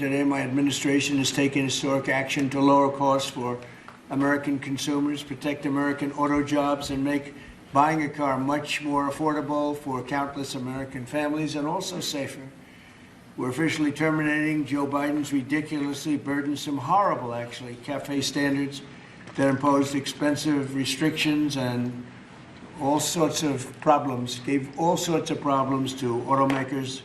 today my administration has taken historic action to lower costs for American consumers, protect American auto jobs, and make buying a car much more affordable for countless American families and also safer. We're officially terminating Joe Biden's ridiculously burdensome, horrible actually, CAFE standards that imposed expensive restrictions and all sorts of problems, gave all sorts of problems to automakers.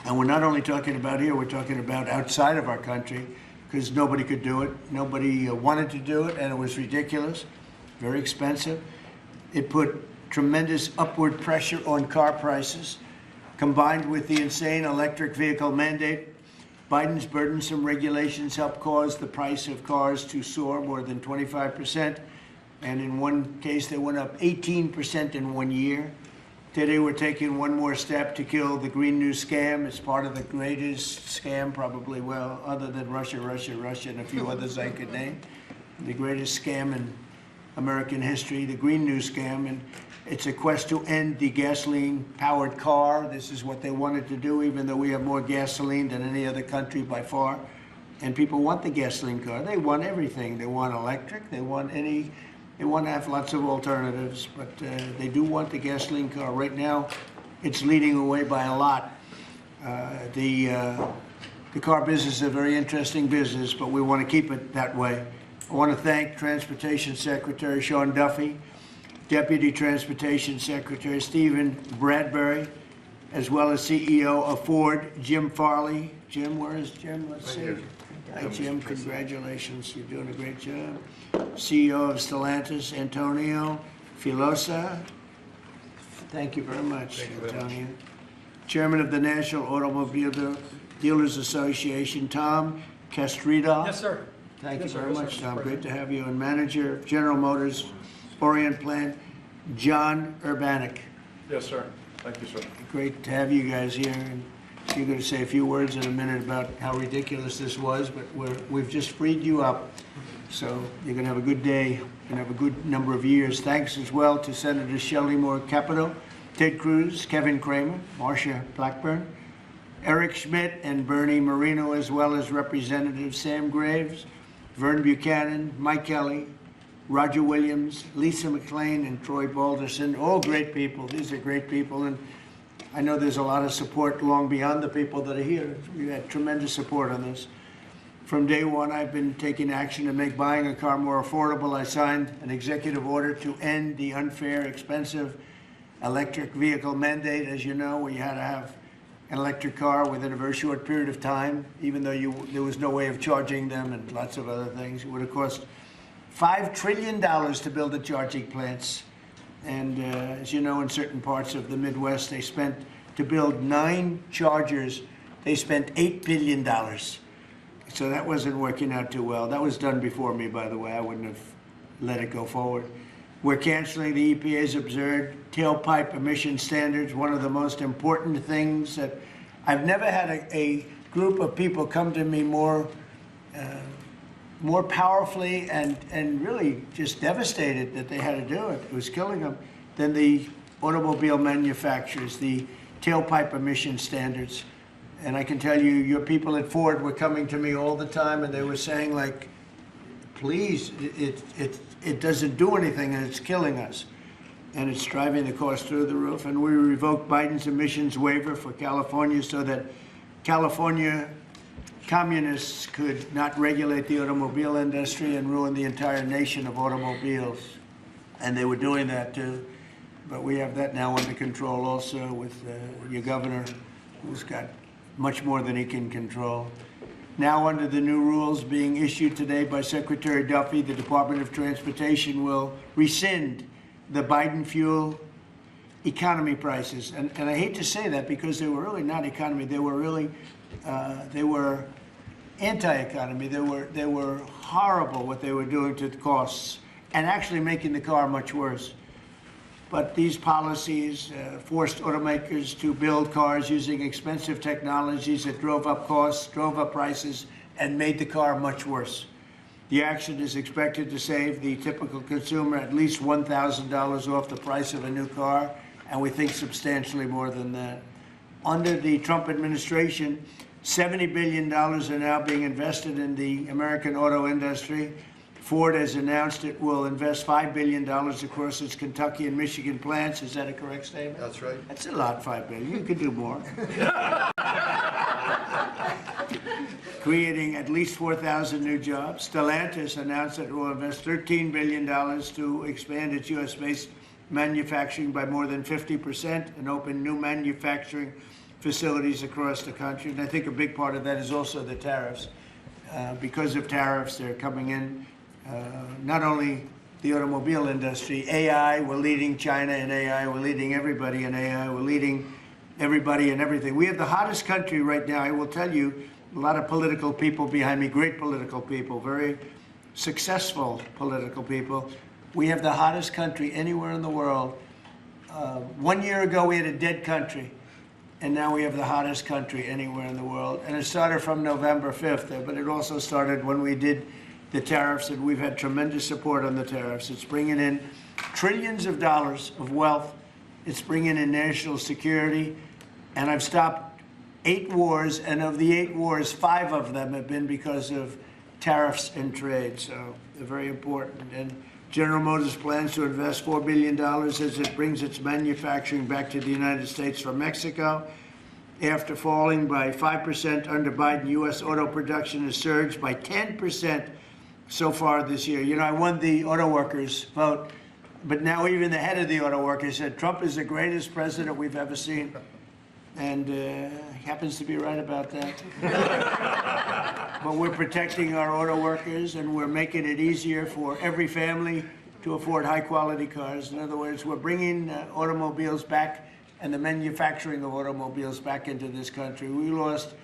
And we're not only talking about here, we're talking about outside of our country, because nobody could do it. Nobody wanted to do it, and it was ridiculous, very expensive. It put tremendous upward pressure on car prices. Combined with the insane electric vehicle mandate, Biden's burdensome regulations helped cause the price of cars to soar more than 25%. And in one case, they went up 18% in 1 year. Today, we're taking one more step to kill the Green New scam. It's part of the greatest scam, probably, well, other than Russia, and a few others I could name. The greatest scam in American history, the Green New scam. And it's a quest to end the gasoline-powered car. This is what they wanted to do, even though we have more gasoline than any other country by far. And people want the gasoline car. They want everything. They want electric. They want to have lots of alternatives, but they do want the gasoline car. Right now, it's leading away by a lot. The car business is a very interesting business, but we want to keep it that way. I want to thank Transportation Secretary Sean Duffy, Deputy Transportation Secretary Stephen Bradbury, as well as CEO of Ford, Jim Farley. Jim, where is Jim? Let's see. Hi, Jim. Congratulations. You're doing a great job. CEO of Stellantis, Antonio Filosa. Thank you very much, Antonio. Chairman of the National Automobile Dealers Association, Tom Castrida. Yes, sir. Thank you very much, Tom. Great to have you. And Manager of General Motors Orient Plant, John Urbanek. Yes, sir. Thank you, sir. Great to have you guys here. And you're going to say a few words in a minute about how ridiculous this was, but we've just freed you up. So you're going to have a good day. You're going to have a good number of years. Thanks as well to Senators Shelley Moore Capito, Ted Cruz, Kevin Cramer, Marsha Blackburn, Eric Schmidt, and Bernie Marino, as well as Representatives Sam Graves, Vern Buchanan, Mike Kelly, Roger Williams, Lisa McClain, and Troy Balderson. All great people. These are great people. And I know there's a lot of support long beyond the people that are here. We had tremendous support on this. From day one, I've been taking action to make buying a car more affordable. I signed an executive order to end the unfair, expensive electric vehicle mandate, as you know, where you had to have an electric car within a very short period of time, even though there was no way of charging them and lots of other things. It would have cost $5 trillion to build the charging plants. And as you know, in certain parts of the Midwest, they spent, to build 9 chargers, they spent $8 billion. So that wasn't working out too well. That was done before me, by the way. I wouldn't have let it go forward. We're canceling the EPA's absurd tailpipe emission standards, one of the most important things that I've never had a group of people come to me more powerfully and really just devastated that they had to do it. It was killing them than the automobile manufacturers, the tailpipe emission standards. And I can tell you, your people at Ford were coming to me all the time, and they were saying, like, please, it doesn't do anything, and it's killing us. And it's driving the cost through the roof. And we revoked Biden's emissions waiver for California so that California communists could not regulate the automobile industry and ruin the entire nation of automobiles. And they were doing that, too. But we have that now under control also with your governor, who's got much more than he can control. Now, under the new rules being issued today by Secretary Duffy, the Department of Transportation will rescind the Biden fuel economy prices. And I hate to say that because they were really not economy. They were really, they were anti-economy. They were horrible what they were doing to the costs and actually making the car much worse. But these policies forced automakers to build cars using expensive technologies that drove up costs, drove up prices, and made the car much worse. The action is expected to save the typical consumer at least $1,000 off the price of a new car, and we think substantially more than that. Under the Trump administration, $70 billion are now being invested in the American auto industry. Ford has announced it will invest $5 billion across its Kentucky and Michigan plants. Is that a correct statement? That's right. That's a lot, $5 billion. You could do more. Creating at least 4,000 new jobs. Stellantis announced that it will invest $13 billion to expand its U.S.-based manufacturing by more than 50% and open new manufacturing facilities across the country. And I think a big part of that is also the tariffs. Because of tariffs, they're coming in, not only the automobile industry, AI, we're leading China in AI, we're leading everybody in AI, we're leading everybody in everything. We have the hottest country right now. I will tell you, a lot of political people behind me, great political people, very successful political people. We have the hottest country anywhere in the world. 1 year ago, we had a dead country. And now we have the hottest country anywhere in the world. And it started from November 5th, but it also started when we did the tariffs, and we've had tremendous support on the tariffs. It's bringing in trillions of dollars of wealth. It's bringing in national security. And I've stopped 8 wars, and of the 8 wars, 5 of them have been because of tariffs and trade. So they're very important. And General Motors plans to invest $4 billion as it brings its manufacturing back to the United States from Mexico. After falling by 5% under Biden, U.S. auto production has surged by 10% so far this year. You know, I won the auto workers vote, but now even the head of the auto workers said Trump is the greatest president we've ever seen. And he happens to be right about that. But we're protecting our auto workers, and we're making it easier for every family to afford high-quality cars. In other words, we're bringing automobiles back and the manufacturing of automobiles back into this country. We lost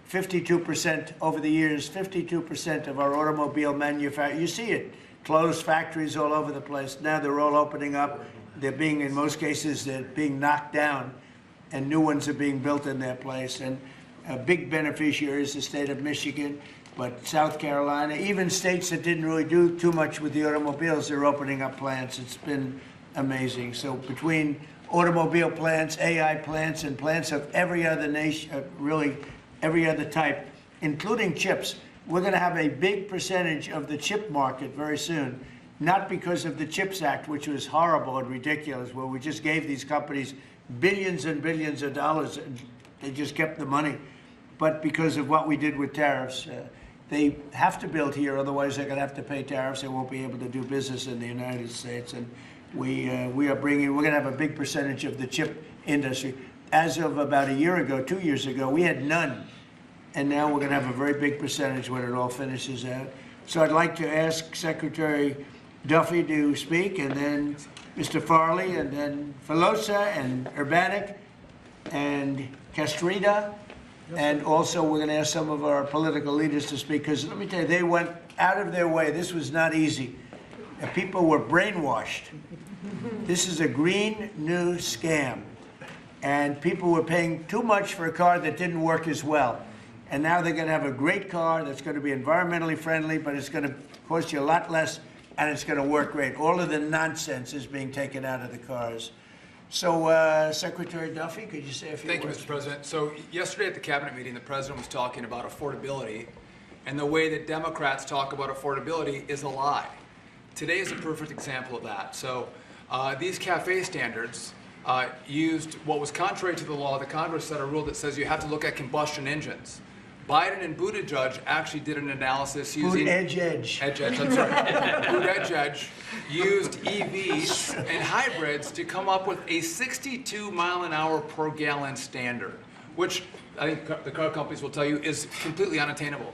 52% over the years, 52% of our automobile manufacturing. You see it, closed factories all over the place. Now they're all opening up. They're being, in most cases, they're being knocked down, and new ones are being built in their place. And a big beneficiary is the state of Michigan, but South Carolina, even states that didn't really do too much with the automobiles, they're opening up plants. It's been amazing. So between automobile plants, AI plants, and plants of every other nation, really every other type, including chips, we're going to have a big percentage of the chip market very soon, not because of the CHIPS Act, which was horrible and ridiculous, where we just gave these companies billions and billions of dollars, and they just kept the money, but because of what we did with tariffs. They have to build here, otherwise they're going to have to pay tariffs. They won't be able to do business in the United States. And we're going to have a big percentage of the chip industry. As of about a year ago, 2 years ago, we had none. And now we're going to have a very big percentage when it all finishes out. So I'd like to ask Secretary Duffy to speak, and then Mr. Farley, and then Filosa, and Urbanik, and Castrita. And also, we're going to ask some of our political leaders to speak, because let me tell you, they went out of their way. This was not easy. And people were brainwashed. This is a green new scam. And people were paying too much for a car that didn't work as well. And now they're going to have a great car that's going to be environmentally friendly, but it's going to cost you a lot less, and it's going to work great. All of the nonsense is being taken out of the cars. So, Secretary Duffy, could you say a few words? Thank you, Mr. President. So yesterday at the cabinet meeting, the president was talking about affordability, and the way that Democrats talk about affordability is a lie. Today is a perfect example of that. So these CAFE standards used what was contrary to the law. The Congress set a rule that says you have to look at combustion engines. Biden and Buttigieg actually did an analysis using... Edge. I'm sorry. Buttigieg used EVs and hybrids to come up with a 62 mile an hour per gallon standard, which I think the car companies will tell you is completely unattainable.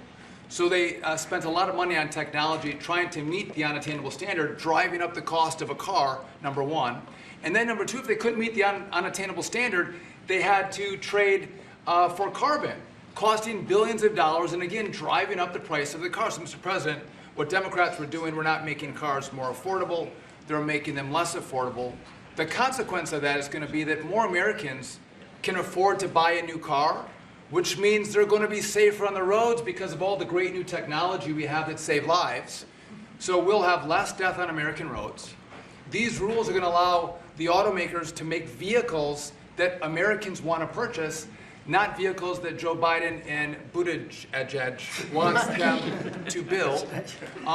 So they spent a lot of money on technology trying to meet the unattainable standard, driving up the cost of a car, number one. And then number two, if they couldn't meet the unattainable standard, they had to trade for carbon, costing billions of dollars, and again, driving up the price of the car. So, Mr. President, what Democrats were doing, were not making cars more affordable, they're making them less affordable. The consequence of that is going to be that more Americans can afford to buy a new car, which means they're going to be safer on the roads because of all the great new technology we have that save lives. So we'll have less death on American roads. These rules are going to allow the automakers to make vehicles that Americans want to purchase not vehicles that Joe Biden and Buttigieg wants them to build,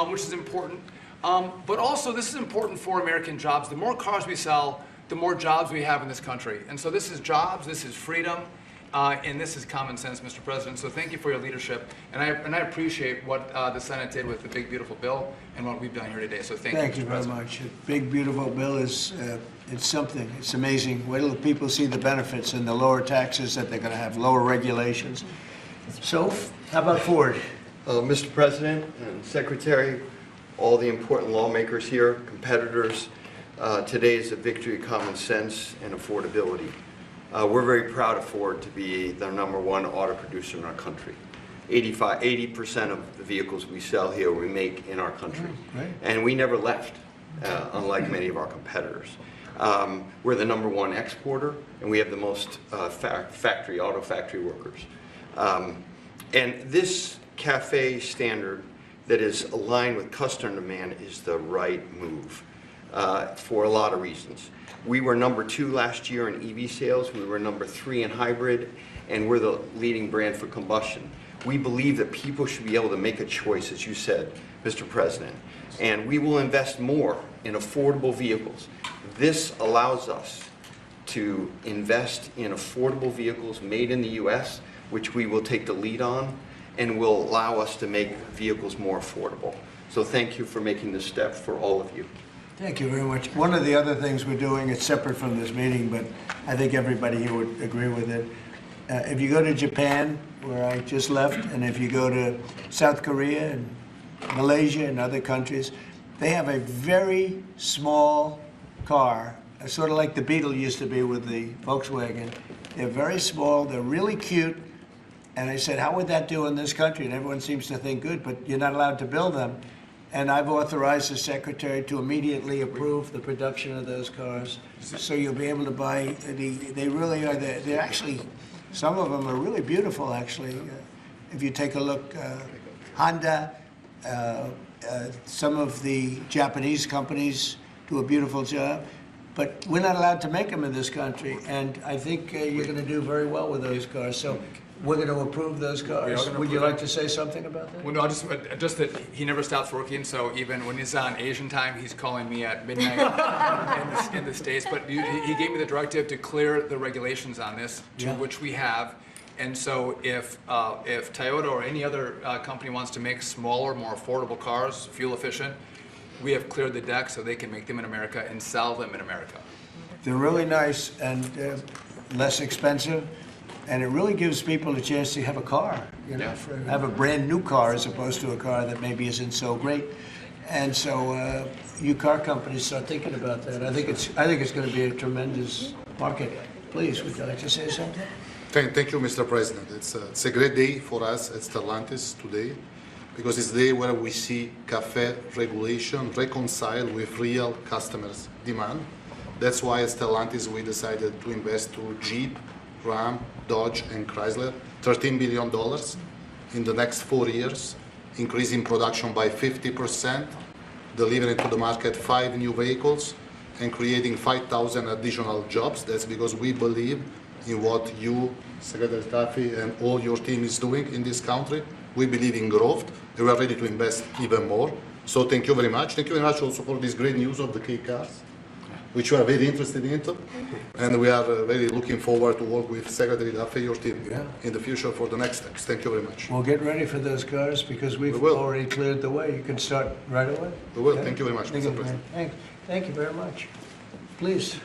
which is important. But also, this is important for American jobs. The more cars we sell, the more jobs we have in this country. And so this is jobs, this is freedom, and this is common sense, Mr. President. So thank you for your leadership. And I appreciate what the Senate did with the big, beautiful bill and what we've done here today. So thank Thank you, you Mr. very President. much. A big, beautiful bill is, it's something. It's amazing. Wait till people see the benefits and the lower taxes that they're going to have, lower regulations. So, how about Ford? Mr. President and Secretary, all the important lawmakers here, competitors, today is a victory of common sense and affordability. We're very proud of Ford to be the #1 auto producer in our country. 80% of the vehicles we sell here we make in our country. Right. And we never left, unlike many of our competitors. We're the #1 exporter, and we have the most auto factory workers. And this CAFE standard that is aligned with customer demand is the right move for a lot of reasons. We were #2 last year in EV sales, we were #3 in hybrid, and we're the leading brand for combustion. We believe that people should be able to make a choice, as you said, Mr. President, and we will invest more in affordable vehicles. This allows us to invest in affordable vehicles made in the U.S., which we will take the lead on, and will allow us to make vehicles more affordable. So thank you for making this step for all of you. Thank you very much. One of the other things we're doing, it's separate from this meeting, but I think everybody here would agree with it. If you go to Japan, where I just left, and if you go to South Korea and Malaysia and other countries, they have a very small car, sort of like the Beetle used to be with the Volkswagen. They're very small, they're really cute, and I said, how would that do in this country? And everyone seems to think good, but you're not allowed to build them. And I've authorized the Secretary to immediately approve the production of those cars. So you'll be able to buy, they really are, they're actually, some of them are really beautiful, actually. If you take a look, Honda, some of the Japanese companies do a beautiful job. But we're not allowed to make them in this country. And I think you're going to do very well with those cars. So we're going to approve those cars. Would you like to say something about that? Well, no, just that he never stops working, so even when he's on Asian time, he's calling me at midnight in the States. But he gave me the directive to clear the regulations on this, to which we have. And so if Toyota or any other company wants to make smaller, more affordable cars, fuel efficient, we have cleared the deck so they can make them in America and sell them in America. They're really nice and less expensive. And it really gives people a chance to have a car, you know, have a brand new car as opposed to a car that maybe isn't so great. And so you car companies start thinking about that. I think it's going to be a tremendous market. Please, would you like to say something? Thank you, Mr. President. It's a great day for us at Stellantis today, because it's the day where we see CAFE regulation reconcile with real customers' demand. That's why at Stellantis we decided to invest to Jeep, Ram, Dodge, and Chrysler $13 billion in the next 4 years, increasing production by 50%, delivering to the market 5 new vehicles, and creating 5,000 additional jobs. That's because we believe in what you, Secretary Duffy, and all your team is doing in this country. We believe in growth, and we are ready to invest even more. So thank you very much. Thank you very much also for this great news of the K cars, which we are very interested in, and we are very looking forward to work with Secretary Duffy, your team, in the future for the next steps. Thank you very much. Well, get ready for those cars because we've already cleared the way. You can start right away. We will. Okay? Thank you very much, Mr. President. Thank you very much. Please.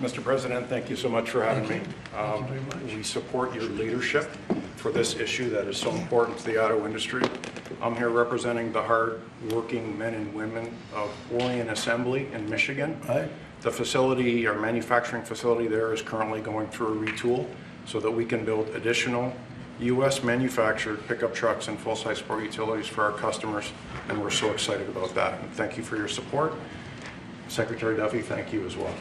Mr. President, thank you so much for having me. Thank you very much. We support your leadership for this issue that is so important to the auto industry. I'm here representing the hard-working men and women of Orion Assembly in Michigan. Right. The facility, our manufacturing facility there, is currently going through a retool so that we can build additional U.S. manufactured pickup trucks and full-size sport utilities for our customers, and we're so excited about that. And thank you for your support. Secretary Duffy, thank you as well.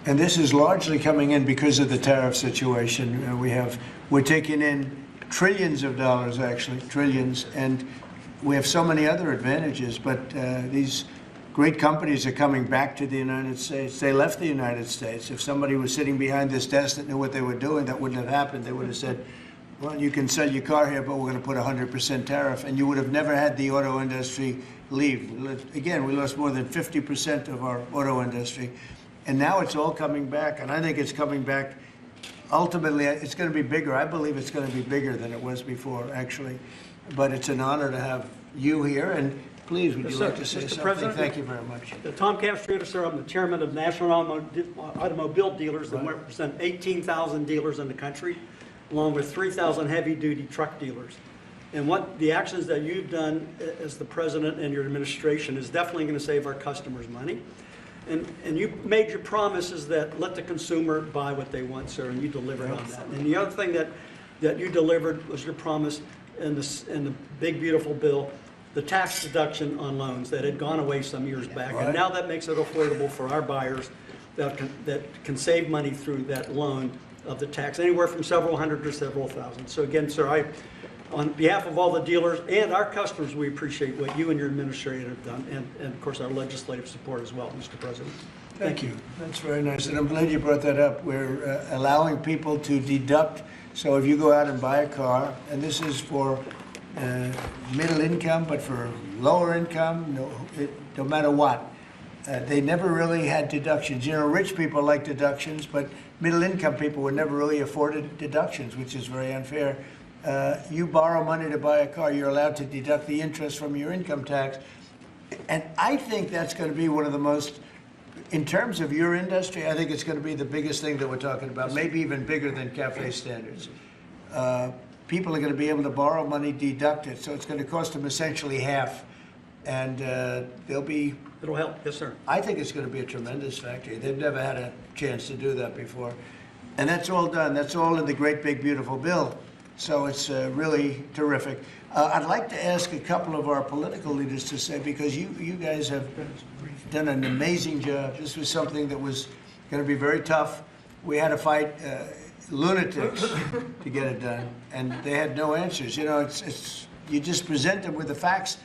And this is largely coming in because of the tariff situation. We're taking in trillions of dollars, actually, trillions, and we have so many other advantages, but these great companies are coming back to the United States. They left the United States. If somebody was sitting behind this desk that knew what they were doing, that wouldn't have happened. They would have said, well, you can sell your car here, but we're going to put a 100% tariff, and you would have never had the auto industry leave. Again, we lost more than 50% of our auto industry, and now it's all coming back, and I think it's coming back. Ultimately, it's going to be bigger. I believe it's going to be bigger than it was before, actually. But it's an honor to have you here, and please, would you like to say Mr. something? President? Thank you very much. Tom Castrator, sir. I'm the chairman of National Automobile Dealers that represent 18,000 dealers in the country, along with 3,000 heavy-duty truck dealers. And what the actions that you've done as the president and your administration is definitely going to save our customers money. And you made your promises that let the consumer buy what they want, sir, and you delivered on that. And the other thing that you delivered was your promise in the big, beautiful bill, the tax deduction on loans that had gone away some years back. Right. And now that makes it affordable for our buyers that can save money through that loan of the tax, anywhere from several hundred to several thousand. So again, sir, on behalf of all the dealers and our customers, we appreciate what you and your administration have done, and of course our legislative support as well, Mr. President. Thank you. That's very nice, and I'm glad you brought that up. We're allowing people to deduct. So if you go out and buy a car, and this is for middle income, but for lower income, no matter what, they never really had deductions. You know, rich people like deductions, but middle income people were never really afforded deductions, which is very unfair. You borrow money to buy a car, you're allowed to deduct the interest from your income tax. And I think that's going to be one of the most, in terms of your industry, I think it's going to be the biggest thing that we're talking about, maybe even bigger than cafe standards. People are going to be able to borrow money, deduct it, so it's going to cost them essentially half. And they'll be... It'll help, yes, sir. I think it's going to be a tremendous factory. They've never had a chance to do that before. And that's all done. That's all in the great, big, beautiful bill. So it's really terrific. I'd like to ask a couple of our political leaders to say, because you guys have done an amazing job. This was something that was going to be very tough. We had to fight lunatics to get it done, and they had no answers. You know, it's you just present them with the facts,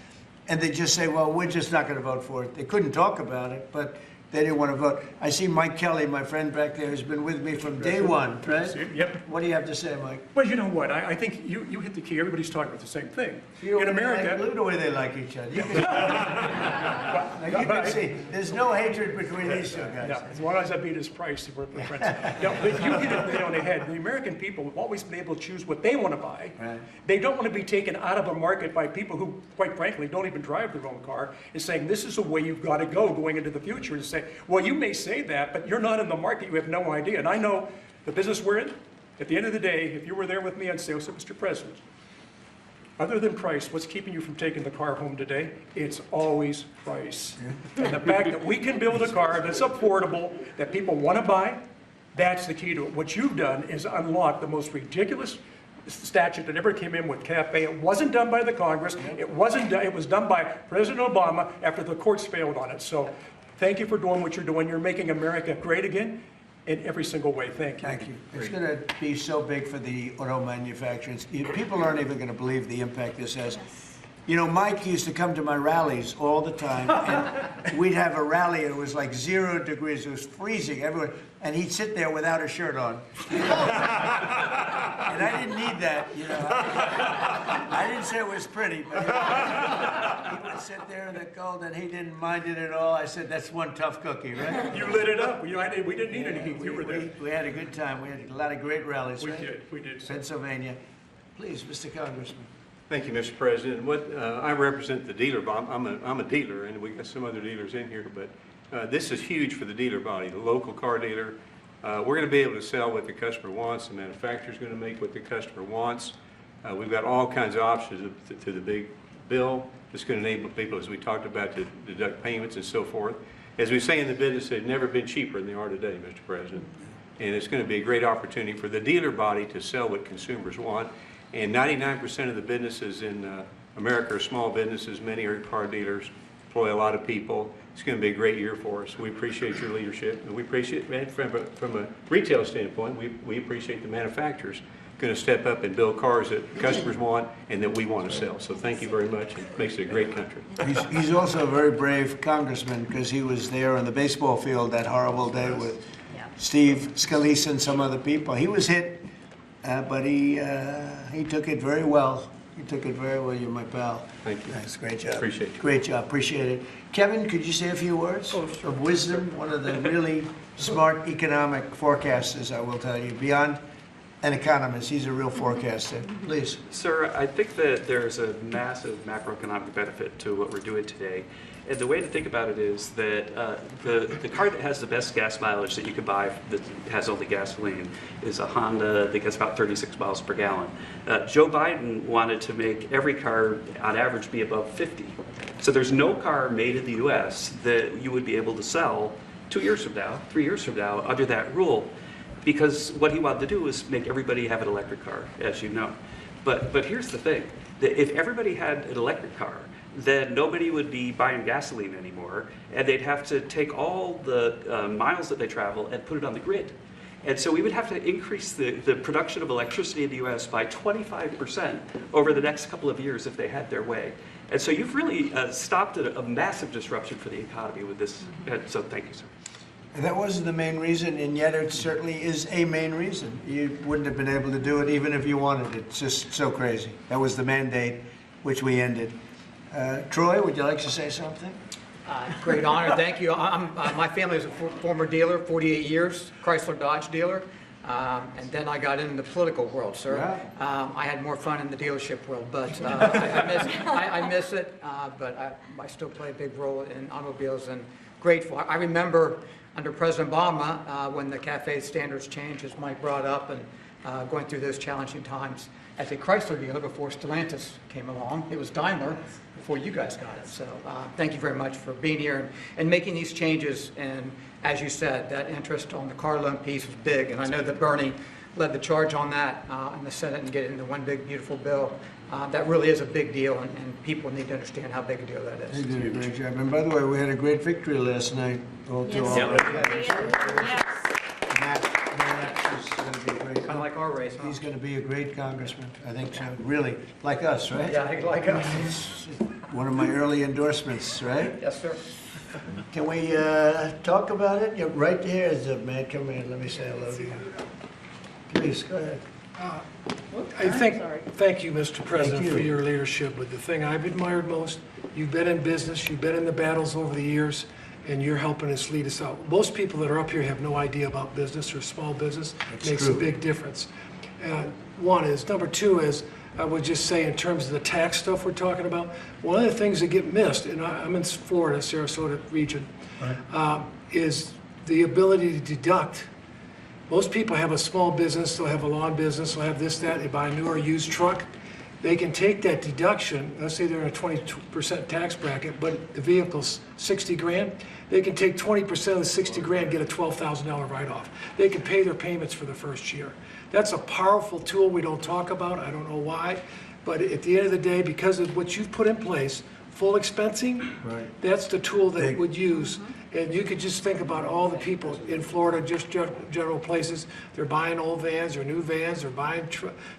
and they just say, well, we're just not going to vote for it. They couldn't talk about it, but they didn't want to vote. I see Mike Kelly, my friend back there, has been with me from day one, right? Yep. What do you have to say, Mike? Well, you know what? I think you hit the key. Everybody's talking about the same thing. You know, In America, look at the way they like each other. You can, now you can see, there's no hatred between these two guys. no, as long as I beat his price, we're friends. No, but you hit it right on the head. The American people have always been able to choose what they want to buy. Right. They don't want to be taken out of a market by people who, quite frankly, don't even drive their own car, and saying this is the way you've got to go going into the future. And say, well, you may say that, but you're not in the market. You have no idea. And I know the business we're in. At the end of the day, if you were there with me, I'd say, oh, so, Mr. President, other than price, what's keeping you from taking the car home today? It's always price. And the fact that we can build a car that's affordable, that people want to buy, that's the key to it. What you've done is unlock the most ridiculous statute that ever came in with CAFE. It wasn't done by the Congress. It wasn't done, it was done by President Obama after the courts failed on it. So thank you for doing what you're doing. You're making America great again in every single way. Thank you. Thank you. It's going to be so big for the auto manufacturers. People aren't even going to believe the impact this has. You know, Mike used to come to my rallies all the time, and we'd have a rally, and it was like 0 degrees. It was freezing, everyone, and he'd sit there without a shirt on. And I didn't need that, you know. I didn't say it was pretty, but he would sit there in the cold, and he didn't mind it at all. I said, that's one tough cookie, right? You lit it up. We didn't need any heat. You were there. We had a good time. We had a lot of great rallies, We right? did. We did. Pennsylvania. Please, Mr. Congressman. Thank you, Mr. President. I represent the dealer body. I'm a dealer, and we got some other dealers in here, but this is huge for the dealer body, the local car dealer. We're going to be able to sell what the customer wants. The manufacturer's going to make what the customer wants. We've got all kinds of options to the big bill. It's going to enable people, as we talked about, to deduct payments and so forth. As we say in the business, they've never been cheaper than they are today, Mr. President. And it's going to be a great opportunity for the dealer body to sell what consumers want. And 99% of the businesses in America are small businesses. Many are car dealers, employ a lot of people. It's going to be a great year for us. We appreciate your leadership. And we appreciate, from a retail standpoint, we appreciate the manufacturers going to step up and build cars that customers want and that we want to sell. So thank you very much. It makes it a great country. He's also a very brave congressman because he was there on the baseball field that horrible day with Steve Scalise and some other people. He was hit, but he took it very well. You took it very well. You're my pal. Thank you. Thanks. Great job. Appreciate you. Great job. Appreciate it. Kevin, could you say a few words of wisdom? One of the really smart economic forecasters, I will tell you. Beyond an economist, he's a real forecaster. Please. Sir, I think that there's a massive macroeconomic benefit to what we're doing today. And the way to think about it is that the car that has the best gas mileage that you could buy that has only gasoline is a Honda that gets about 36 miles per gallon. Joe Biden wanted to make every car on average be above 50. So there's no car made in the US that you would be able to sell 2 years from now, 3 years from now under that rule. Because what he wanted to do was make everybody have an electric car, as you know. But here's the thing, that if everybody had an electric car, then nobody would be buying gasoline anymore, and they'd have to take all the miles that they travel and put it on the grid. And so we would have to increase the production of electricity in the US by 25% over the next couple of years if they had their way. And so you've really stopped a massive disruption for the economy with this. So thank you, sir. That wasn't the main reason, and yet it certainly is a main reason. You wouldn't have been able to do it even if you wanted it. It's just so crazy. That was the mandate, which we ended. Troy, would you like to say something? Great honor, thank you. My family is a former dealer, 48 years, Chrysler Dodge dealer, and then I got into the political world, sir. Right. I had more fun in the dealership world, but I miss it, but I still play a big role in automobiles and grateful. I remember under President Obama when the CAFE standards changed, as Mike brought up, and going through those challenging times as a Chrysler dealer before Stellantis came along. It was Daimler before you guys got it. So thank you very much for being here and making these changes. And as you said, that interest on the car loan piece was big. And I know that Bernie led the charge on that in the Senate and get it into one big, beautiful bill. That really is a big deal, and people need to understand how big a deal that is. You did a great job. And by the way, we had a great victory last night. Matt is going to be great. Kind of like our race, huh? He's going to be a great congressman. I think so. Really, like us, right? Yeah, I think like us. One of my early endorsements, right? Yes, sir. Can we talk about it? You're right here, Matt. Come in. Let me say hello to you. Please, go ahead. Thank you, Mr. President, Thank you. for your leadership. But the thing I've admired most, you've been in business, you've been in the battles over the years, and you're helping us lead us out. Most people that are up here have no idea about business or small business. That's Makes true. a big difference. One is. Number two is, I would just say in terms of the tax stuff we're talking about, one of the things that get missed, and I'm in Florida, Sarasota region, is the ability to deduct. Most people have a small business, they'll have a lawn business, they'll have this, that, they buy a new or used truck. They can take that deduction, let's say they're in a 20% tax bracket, but the vehicle's 60 grand, they can take 20% of the 60 grand, get a $12,000 write-off. They can pay their payments for the first year. That's a powerful tool we don't talk about, I don't know why, but at the end of the day, because of what you've put in place, full expensing, Right. that's the tool that Big. would use. And you could just think about all the people in Florida, just general places, they're buying old vans or new vans, they're buying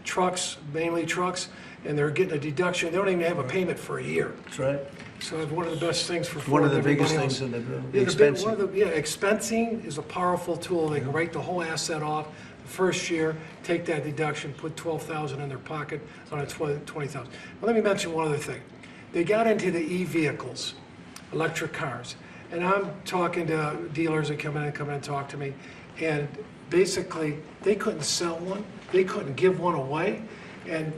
trucks, mainly trucks, and they're getting a deduction. They don't even have a payment for a year. That's right. So it's one of the best things for One Florida. of the and biggest everybody things in the bill. else. Yeah, Expensing. expensing is a powerful tool. They can write the whole asset off the first year, take that deduction, put $12,000 in their pocket on a $20,000. Well, let me mention one other thing. They got into the e-vehicles, electric cars. And I'm talking to dealers that come in and talk to me, and basically, they couldn't sell one, they couldn't give one away. And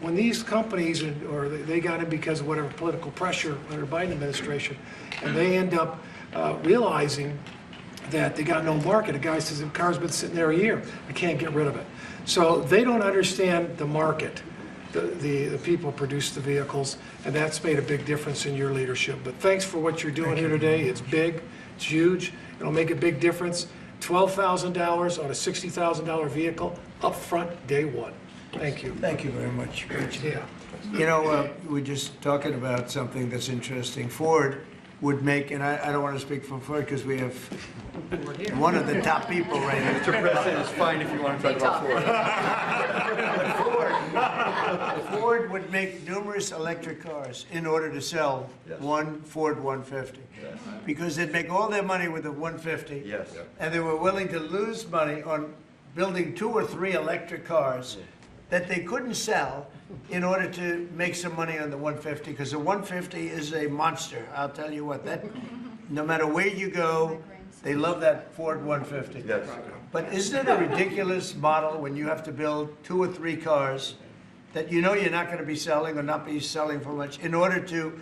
when these companies, or they got in because of whatever political pressure under Biden administration, and they end up realizing that they got no market. A guy says, the car's been sitting there a year, I can't get rid of it. So they don't understand the market. The people produce the vehicles, and that's made a big difference in your leadership. But thanks for what you're doing here today. It's big, it's huge, it'll make a big difference. $12,000 on a $60,000 vehicle, up front, day one. Thank you. Thank you very much. Great job. Yeah. You know, we're just talking about something that's interesting. Ford would make, and I don't want to speak for Ford because we have one of the top people right here. Mr. President, it's fine if you want to talk about Ford. Ford would make numerous electric cars in order to sell one Ford 150. Because they'd make all their money with the 150. Yes. And they were willing to lose money on building 2 or 3 electric cars that they couldn't sell in order to make some money on the 150, because the 150 is a monster. I'll tell you what, that no matter where you go, they love that Ford 150. Yes. But isn't it a ridiculous model when you have to build 2 or 3 cars that you know you're not going to be selling or not be selling for much in order to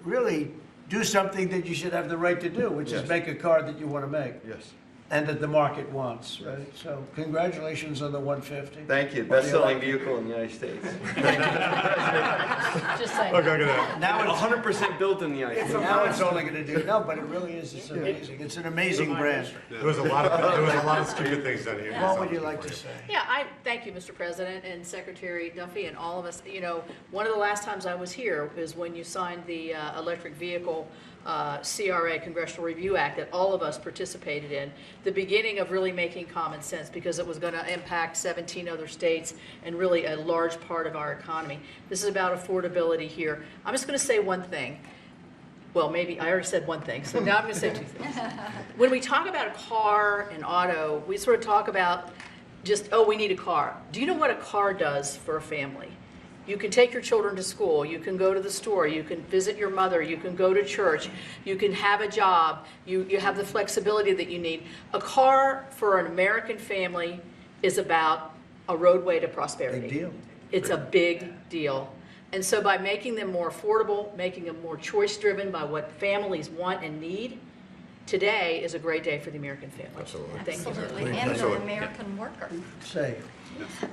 really do something that you should have the right to do, which is make a car that you want to make Yes. and that the market wants, right? So congratulations on the 150. Thank you. Best-selling vehicle in the United States. Just saying. Now it's 100% built in the United States. now it's only going to do, no, but it really is, it's amazing. It's an amazing brand. There was a lot of stupid things done here. What would you like to say? Yeah, I thank you, Mr. President and Secretary Duffy and all of us. You know, one of the last times I was here is when you signed the electric vehicle CRA, Congressional Review Act, that all of us participated in, the beginning of really making common sense, because it was going to impact 17 other states and really a large part of our economy. This is about affordability here. I'm just going to say one thing. Well, maybe I already said one thing, so now I'm going to say 2 things. When we talk about a car and auto, we sort of talk about just, oh, we need a car. Do you know what a car does for a family? You can take your children to school, you can go to the store, you can visit your mother, you can go to church, you can have a job, you have the flexibility that you need. A car for an American family is about a roadway to prosperity. Big deal. It's a big deal. And so by making them more affordable, making them more choice-driven by what families want and need, today is a great day for the American family. Absolutely. Thank you. Absolutely, and the American worker. Say.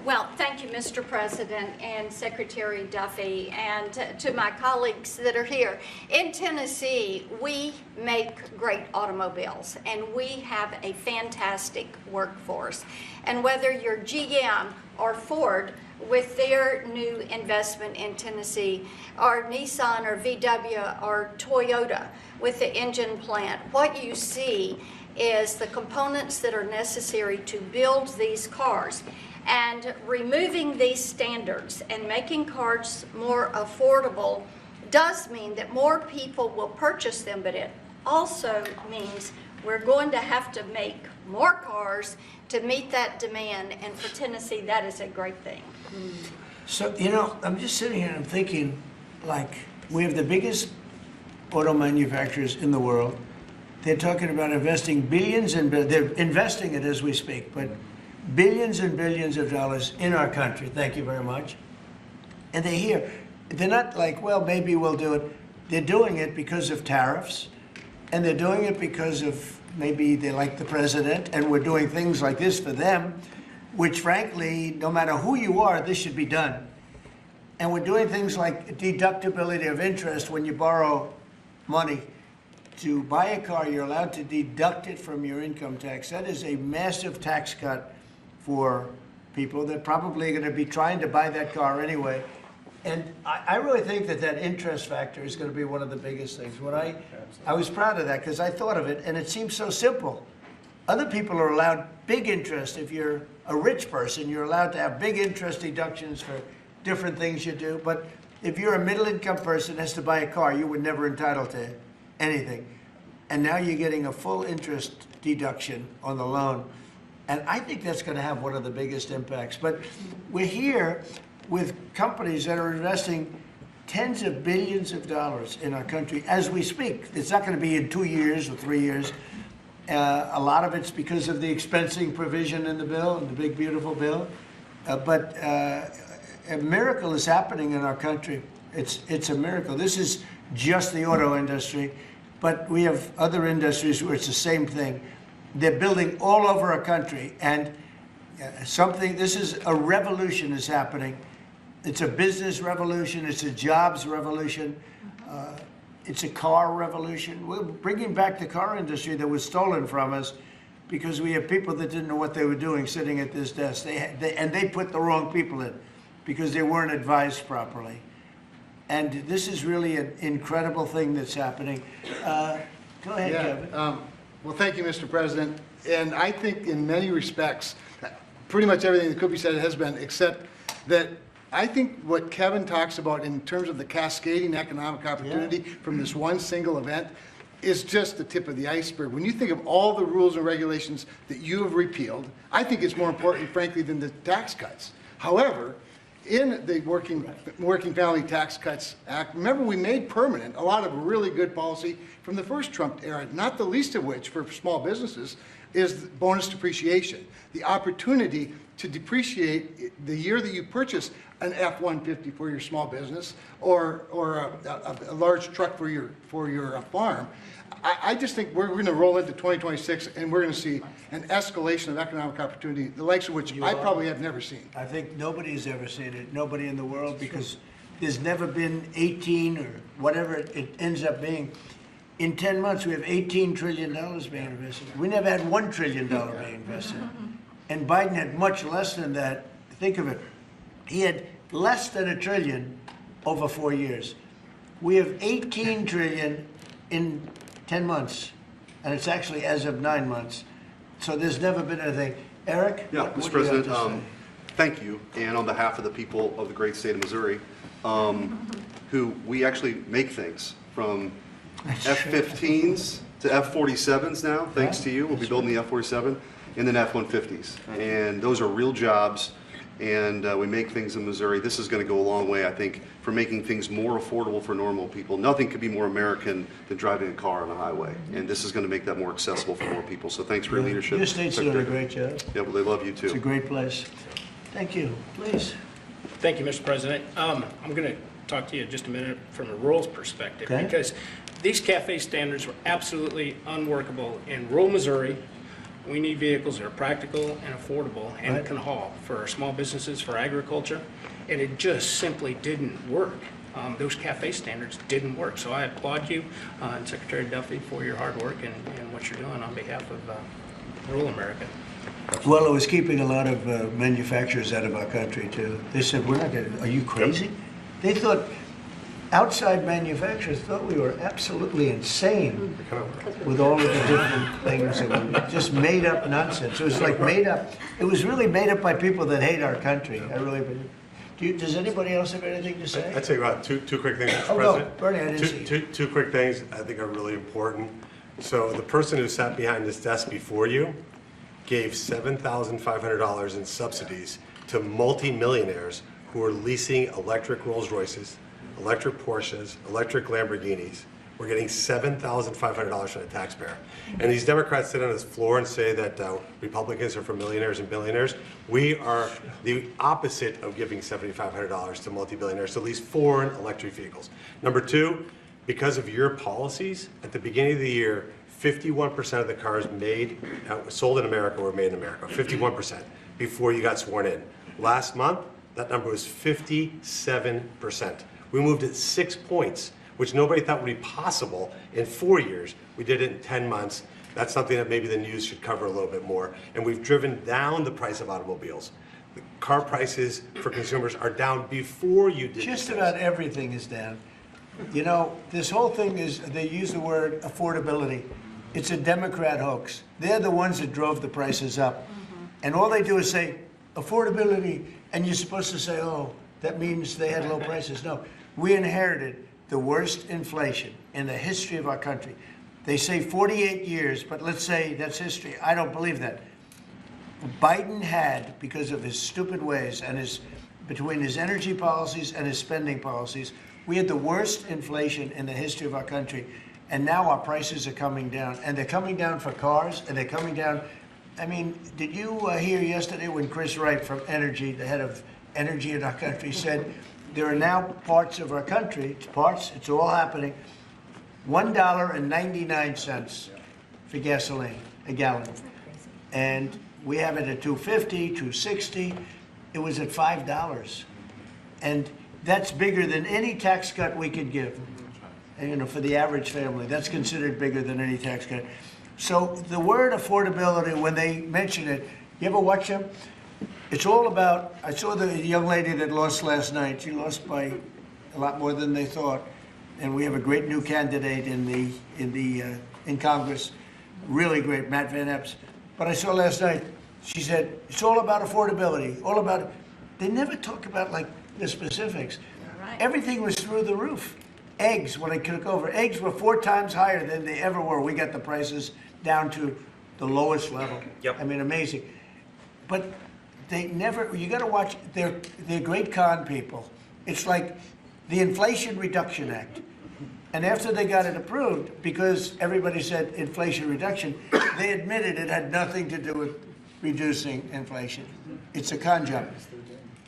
Well, thank you, Mr. President and Secretary Duffy, and to my colleagues that are here. In Tennessee, we make great automobiles, and we have a fantastic workforce. And whether you're GM or Ford, with their new investment in Tennessee, or Nissan or VW or Toyota with the engine plant, what you see is the components that are necessary to build these cars. And removing these standards and making cars more affordable does mean that more people will purchase them, but it also means we're going to have to make more cars to meet that demand, and for Tennessee, that is a great thing. So, you know, I'm just sitting here and I'm thinking, like, we have the biggest auto manufacturers in the world. They're talking about investing billions and they're investing it as we speak, but billions and billions of dollars in our country. Thank you very much. And they're here. They're not like, well, maybe we'll do it. They're doing it because of tariffs, and they're doing it because of maybe they like the president, and we're doing things like this for them, which frankly, no matter who you are, this should be done. And we're doing things like deductibility of interest. When you borrow money to buy a car, you're allowed to deduct it from your income tax. That is a massive tax cut for people that probably are going to be trying to buy that car anyway. And I really think that that interest factor is going to be one of the biggest things. When I was proud of that because I thought of it, and it seems so simple. Other people are allowed big interest. If you're a rich person, you're allowed to have big interest deductions for different things you do. But if you're a middle-income person that has to buy a car, you were never entitled to anything. And now you're getting a full interest deduction on the loan. And I think that's going to have one of the biggest impacts. But we're here with companies that are investing tens of billions of dollars in our country as we speak. It's not going to be in 2 years or 3 years. A lot of it's because of the expensing provision in the bill, in the big, beautiful bill. But a miracle is happening in our country. It's a miracle. This is just the auto industry, but we have other industries where it's the same thing. They're building all over our country, and this is a revolution is happening. It's a business revolution. It's a jobs revolution. It's a car revolution. We're bringing back the car industry that was stolen from us because we have people that didn't know what they were doing sitting at this desk. And they put the wrong people in because they weren't advised properly. And this is really an incredible thing that's happening. Go ahead, Kevin. Well, thank you, Mr. President. And I think in many respects, pretty much everything that could be said has been, except that I think what Kevin talks about in terms of the cascading economic opportunity from this one single event is just the tip of the iceberg. When you think of all the rules and regulations that you have repealed, I think it's more important, frankly, than the tax cuts. However, in the Working Family Tax Cuts Act, remember we made permanent a lot of really good policy from the first Trump era, not the least of which for small businesses is bonus depreciation. The opportunity to depreciate the year that you purchase an F-150 for your small business or a large truck for your farm. I just think we're going to roll into 2026 and we're going to see an escalation of economic opportunity, the likes of which I probably have never seen. I think nobody's ever seen it, nobody in the world, because there's never been 18 or whatever it ends up being. In 10 months, we have $18 trillion being invested. We never had $1 trillion being invested. And Biden had much less than that. Think of it. He had less than $1 trillion over 4 years. We have $18 trillion in 10 months, and it's actually as of 9 months. So there's never been anything. Eric? Yeah, what Mr. do you have to President, thank you. And on behalf of the people of the great state of Missouri, who we actually make things from F-15s to F-47s now, thanks to you. We'll be building the F-47 and then F-150s. And those are real jobs, and we make things in Missouri. This is going to go a long way, I think, for making things more affordable for normal people. Nothing could be more American than driving a car on a highway, and this is going to make that more accessible for more people. So thanks for your leadership. Your state's doing a great job. Yeah, well, they love you too. It's a great place. Thank you. Please. Thank you, Mr. President. I'm going to talk to you just a minute from a rural perspective, Okay. because these CAFE standards were absolutely unworkable in rural Missouri. We need vehicles that are practical and affordable and Right. can haul for our small businesses, for agriculture, and it just simply didn't work. Those CAFE standards didn't work. So I applaud you and Secretary Duffy for your hard work and what you're doing on behalf of rural America. Well, it was keeping a lot of manufacturers out of our country, too. They said, we're not going to, are you crazy? They thought, outside manufacturers thought we were absolutely insane with all of the different things that were just made up nonsense. It was like made up, it was really made up by people that hate our country. I really believe. Does anybody else have anything to say? I'd say about two quick things, Mr. Oh, President. no, Bernie, I didn't see. Two quick things I think are really important. So the person who sat behind this desk before you gave $7,500 in subsidies to multimillionaires who are leasing electric Rolls Royces, electric Porsches, electric Lamborghinis. We're getting $7,500 from the taxpayer. And these Democrats sit on this floor and say that Republicans are for millionaires and billionaires. We are the opposite of giving $7,500 to multi-billionaires to lease foreign electric vehicles. Number two, because of your policies, at the beginning of the year, 51% of the cars sold in America were made in America, 51%, before you got sworn in. Last month, that number was 57%. We moved it 6 points, which nobody thought would be possible in 4 years. We did it in 10 months. That's something that maybe the news should cover a little bit more. And we've driven down the price of automobiles. The car prices for consumers are down before you did. Just about everything is down. You know, this whole thing is, they use the word affordability. It's a Democrat hoax. They're the ones that drove the prices up. And all they do is say, affordability, and you're supposed to say, oh, that means they had low prices. No, we inherited the worst inflation in the history of our country. They say 48 years, but let's say that's history. I don't believe that. Biden had, because of his stupid ways and between his energy policies and his spending policies, we had the worst inflation in the history of our country. And now our prices are coming down, and they're coming down for cars, and they're coming down. I mean, did you hear yesterday when Chris Wright from Energy, the head of energy in our country, said there are now parts of our country, it's all happening, $1.99 for gasoline, a gallon. And we have it at $2.50, $2.60. It was at $5. And that's bigger than any tax cut we could give. You know, for the average family, that's considered bigger than any tax cut. So the word affordability, when they mention it, you ever watch them? It's all about, I saw the young lady that lost last night. She lost by a lot more than they thought. And we have a great new candidate in Congress, really great, Matt Van Epps. But I saw last night, she said, it's all about affordability, all about, they never talk about like the specifics. Right. Everything was through the roof. Eggs, when I took over, eggs were 4 times higher than they ever were. We got the prices down to the lowest level. Yep. I mean, amazing. But they never, you gotta watch, they're great con people. It's like the Inflation Reduction Act. And after they got it approved, because everybody said inflation reduction, they admitted it had nothing to do with reducing inflation. It's a con job.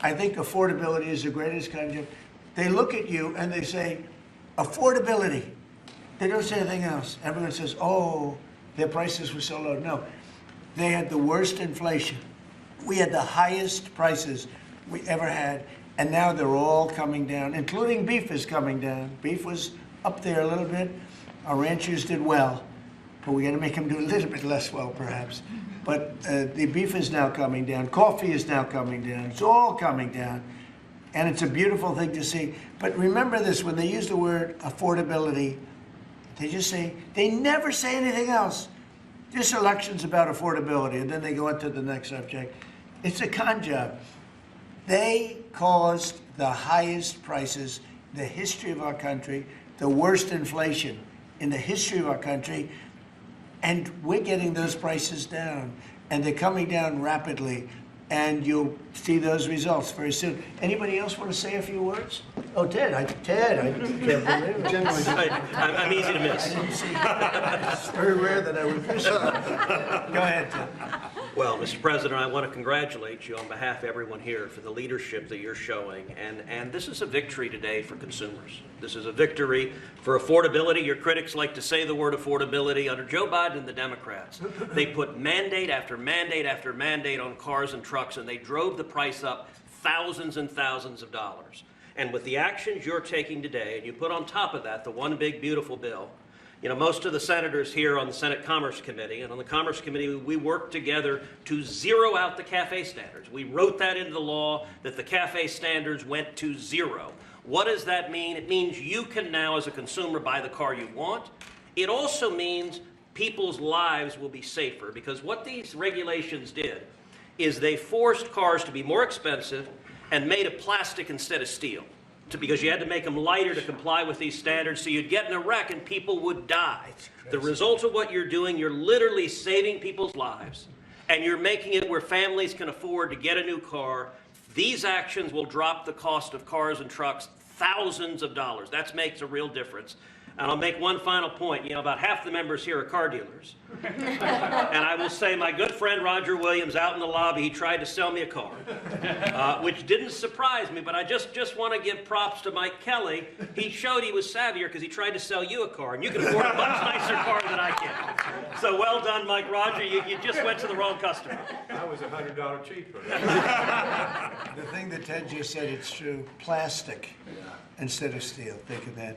I think affordability is the greatest con job. They look at you and they say, affordability. They don't say anything else. Everyone says, oh, their prices were so low. No, they had the worst inflation. We had the highest prices we ever had, and now they're all coming down, including beef is coming down. Beef was up there a little bit. Our ranchers did well, but we got to make them do a little bit less well, perhaps. But the beef is now coming down. Coffee is now coming down. It's all coming down. And it's a beautiful thing to see. But remember this, when they use the word affordability, they just say, they never say anything else. This election's about affordability, and then they go into the next subject. It's a con job. They caused the highest prices in the history of our country, the worst inflation in the history of our country, and we're getting those prices down, and they're coming down rapidly, and you'll see those results very soon. Anybody else want to say a few words? Oh, Ted, I can't believe it. I'm easy to miss. I didn't see it. It's very rare that I would miss it. Go ahead, Ted. Well, Mr. President, I want to congratulate you on behalf of everyone here for the leadership that you're showing. And this is a victory today for consumers. This is a victory for affordability. Your critics like to say the word affordability. Under Joe Biden and the Democrats, they put mandate after mandate after mandate on cars and trucks, and they drove the price up thousands and thousands of dollars. And with the actions you're taking today, and you put on top of that the one big beautiful bill, you know, most of the senators here on the Senate Commerce Committee, and on the Commerce Committee, we worked together to zero out the CAFE standards. We wrote that into the law that the CAFE standards went to zero. What does that mean? It means you can now, as a consumer, buy the car you want. It also means people's lives will be safer, because what these regulations did is they forced cars to be more expensive and made of plastic instead of steel. Because you had to make them lighter to comply with these standards, so you'd get in a wreck and people would die. The result of what you're doing, you're literally saving people's lives, and you're making it where families can afford to get a new car. These actions will drop the cost of cars and trucks thousands of dollars. That makes a real difference. And I'll make one final point. You know, about half the members here are car dealers. And I will say my good friend Roger Williams out in the lobby, he tried to sell me a car, which didn't surprise me, but I just want to give props to Mike Kelly. He showed he was savvier because he tried to sell you a car, and you can afford a much nicer car than I can. So well done, Mike Roger. You just went to the wrong customer. I was $100 cheaper. The thing that Ted just said, it's true. Plastic instead of steel. Think of that.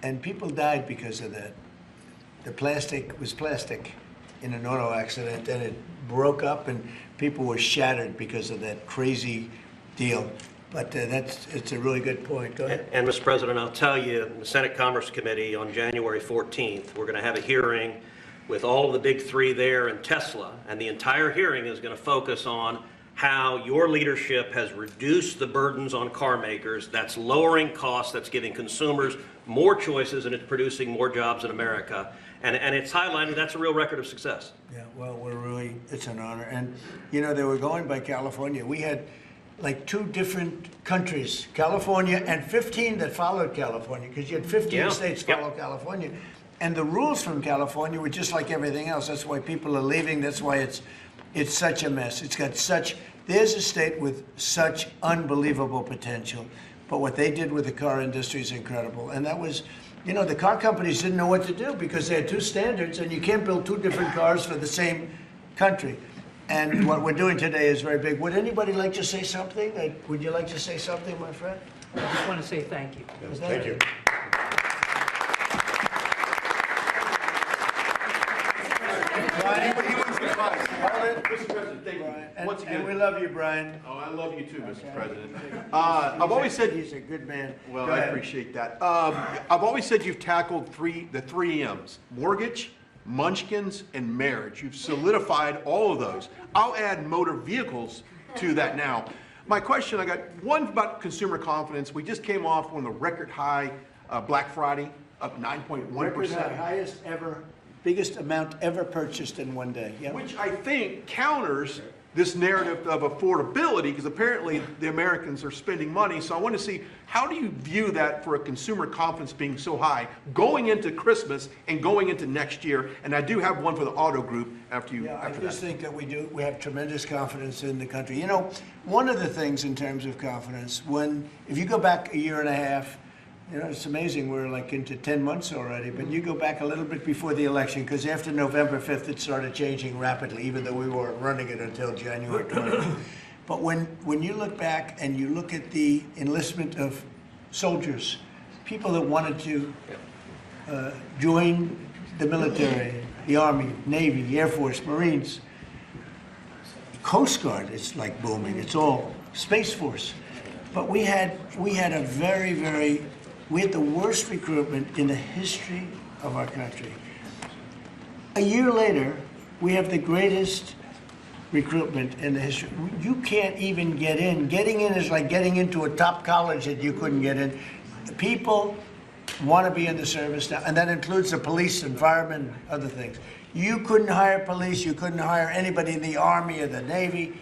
And people died because of that. The plastic was plastic in an auto accident, and it broke up, and people were shattered because of that crazy deal. But it's a really good point. Go ahead. And Mr. President, I'll tell you, in the Senate Commerce Committee on January 14th, we're going to have a hearing with all of the big three there and Tesla, and the entire hearing is going to focus on how your leadership has reduced the burdens on car makers. That's lowering costs, that's giving consumers more choices, and it's producing more jobs in America. And it's highlighted, that's a real record of success. Yeah, well, it's an honor. And, you know, they were going by California. We had like 2 different countries, California and 15 that followed California, because you had 15 states follow California. And the rules from California were just like everything else. That's why people are leaving. That's why it's such a mess. It's got there's a state with such unbelievable potential. But what they did with the car industry is incredible. And that was, you know, the car companies didn't know what to do because they had 2 standards, and you can't build 2 different cars for the same country. And what we're doing today is very big. Would anybody like to say something? Would you like to say something, my friend? I just want to say thank you. Thank you. Brian, Mr. President, thank you. And again, we love you, Brian. oh, I love you too, Mr. President. He's I've always said, he's a good man. well, Go I ahead. appreciate that. I've always said you've tackled the three M's: mortgage, munchkins, and marriage. You've solidified all of those. I'll add motor vehicles to that now. My question, I got one about consumer confidence. We just came off on the record high Black Friday, up 9.1%. Record high, highest ever, biggest amount ever purchased in one day. Yep. Which I think counters this narrative of affordability, because apparently the Americans are spending money. So I want to see, how do you view that for a consumer confidence being so high going into Christmas and going into next year? And I do have one for the auto group after you. Yeah, I after just that. think that we have tremendous confidence in the country. You know, one of the things in terms of confidence, if you go back a year and a half, you know, it's amazing, we're like into 10 months already, but you go back a little bit before the election, because after November 5th, it started changing rapidly, even though we weren't running it until January 20th. But when you look back and you look at the enlistment of soldiers, people that wanted to join the military, the Army, Navy, Air Force, Marines, Coast Guard, it's like booming, it's all Space Force. But we had the worst recruitment in the history of our country. A year later, we have the greatest recruitment in the history. You can't even get in. Getting in is like getting into a top college that you couldn't get in. People want to be in the service now, and that includes the police and firemen, other things. You couldn't hire police, you couldn't hire anybody in the Army or the Navy.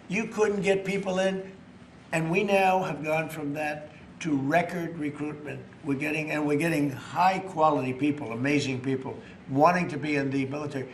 You couldn't get people in, and we now have gone from that to record recruitment. We're getting high quality people, amazing people, wanting to be in the military.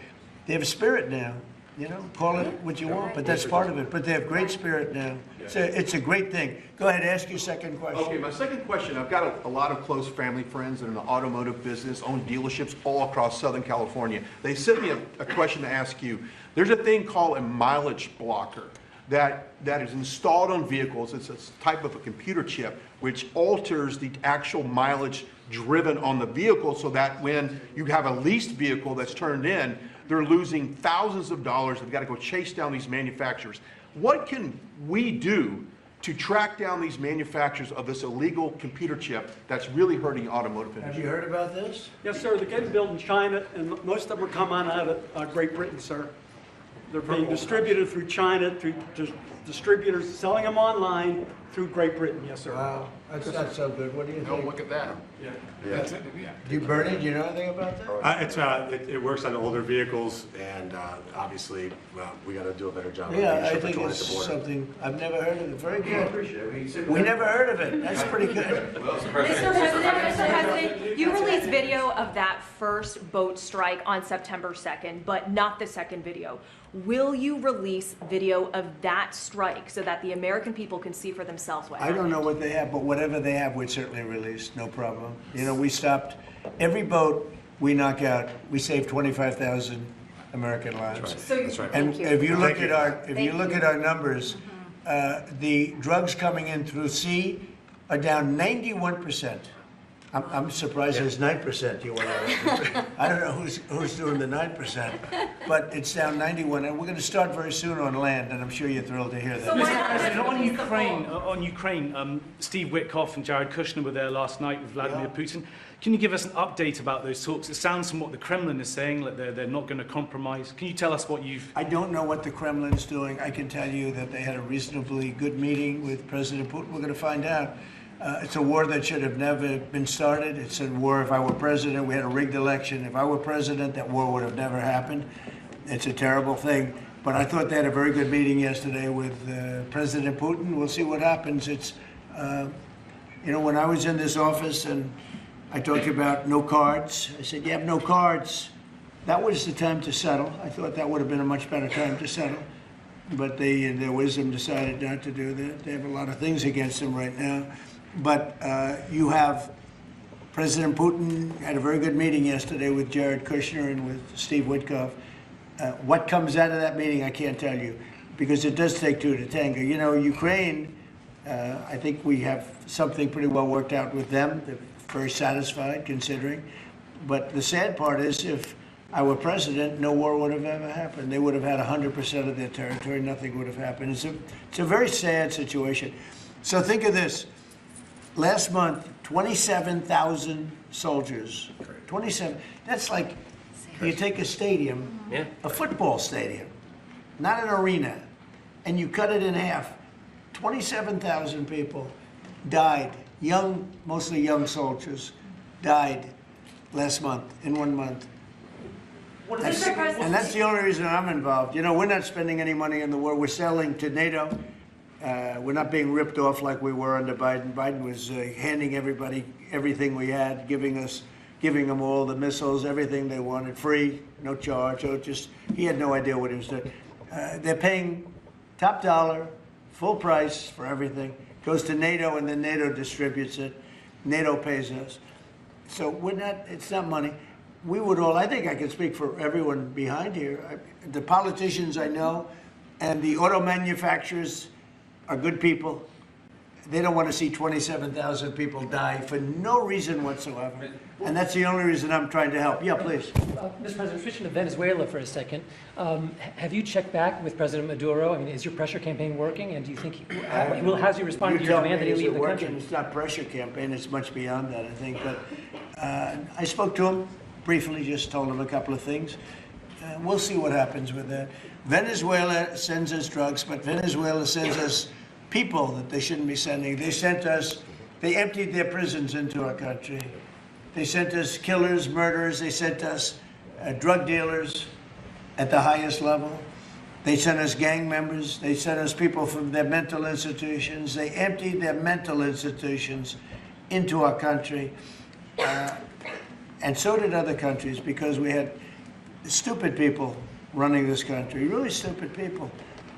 They have spirit now, you know, call it what you want, but that's part of it. But they have great spirit now. It's a great thing. Go ahead, ask your second question. Okay, my second question, I've got a lot of close family friends that are in the automotive business, own dealerships all across Southern California. They sent me a question to ask you. There's a thing called a mileage blocker that is installed on vehicles. It's a type of a computer chip which alters the actual mileage driven on the vehicle, so that when you have a leased vehicle that's turned in, they're losing thousands of dollars. They've got to go chase down these manufacturers. What can we do to track down these manufacturers of this illegal computer chip that's really hurting the automotive industry? Have you heard about this? Yes, sir. They're getting built in China, and most of them are coming out of Great Britain, sir. They're being distributed through China, through distributors selling them online through Great Britain. Yes, sir. Wow, that's not so good. What do you think? Look at that. Yeah. That's it, yeah. Do you, Bernie, do you know anything about that? It works on older vehicles, and obviously, well, we got to do a better job. Yeah, of I making think sure it's at the border. something, I've never heard of it. Very good. We never heard of it. That's pretty good. Mr. President, you released video of that first boat strike on September 2nd, but not the second video. Will you release video of that strike so that the American people can see for themselves what I happened? don't know what they have, but whatever they have, we'd certainly release, no problem. You know, we stopped, every boat we knock out, we save 25,000 American lives. That's right. And Thank you. if you look at our, if you Thank look you. at our numbers, the drugs coming in through sea are down 91%. I'm surprised there's 9% you want to. I don't know who's doing the 9%, but it's down 91, and we're going to start very soon on land, and I'm sure you're thrilled to hear that. Mr. President, on Ukraine, Steve Witkoff and Jared Kushner were there last night with Vladimir Putin. Can you give us an update about those talks? It sounds from what the Kremlin is saying that they're not going to compromise. Can you tell us what you've... I don't know what the Kremlin's doing. I can tell you that they had a reasonably good meeting with President Putin. We're going to find out. It's a war that should have never been started. It's a war, if I were president, we had a rigged election. If I were president, that war would have never happened. It's a terrible thing. But I thought they had a very good meeting yesterday with President Putin. We'll see what happens. It's, you know, when I was in this office and I talked about no cards, I said, you have no cards. That was the time to settle. I thought that would have been a much better time to settle. But they, in their wisdom, decided not to do that. They have a lot of things against them right now. But you have President Putin had a very good meeting yesterday with Jared Kushner and with Steve Witkoff. What comes out of that meeting, I can't tell you, because it does take two to tango. You know, Ukraine, I think we have something pretty well worked out with them. They're very satisfied, considering. But the sad part is if our president, no war would have ever happened. They would have had 100% of their territory. Nothing would have happened. It's a very sad situation. So think of this. Last month, 27,000 soldiers. 27. That's like you take a stadium, a football stadium, not an arena, and you cut it in half. 27,000 people died, young, mostly young soldiers, died last month, in 1 month. And that's the only reason I'm involved. You know, we're not spending any money in the war. We're selling to NATO. We're not being ripped off like we were under Biden. Biden was handing everybody everything we had, giving them all the missiles, everything they wanted, free, no charge. So he had no idea what he was doing. They're paying top dollar, full price for everything. Goes to NATO, and then NATO distributes it. NATO pays us. So it's not money. We would all, I think I can speak for everyone behind here. The politicians I know and the auto manufacturers are good people. They don't want to see 27,000 people die for no reason whatsoever. And that's the only reason I'm trying to help. Yeah, please. Mr. President, switching to Venezuela for a second. Have you checked back with President Maduro? I mean, is your pressure campaign working? And do you think, has he responded to your demand that he leave the country? It's not pressure campaign. It's much beyond that, I think. But I spoke to him briefly, just told him a couple of things. We'll see what happens with that. Venezuela sends us drugs, but Venezuela sends us people that they shouldn't be sending. They emptied their prisons into our country. They sent us killers, murderers. They sent us drug dealers at the highest level. They sent us gang members. They sent us people from their mental institutions. They emptied their mental institutions into our country. And so did other countries, because we had stupid people running this country, really stupid people.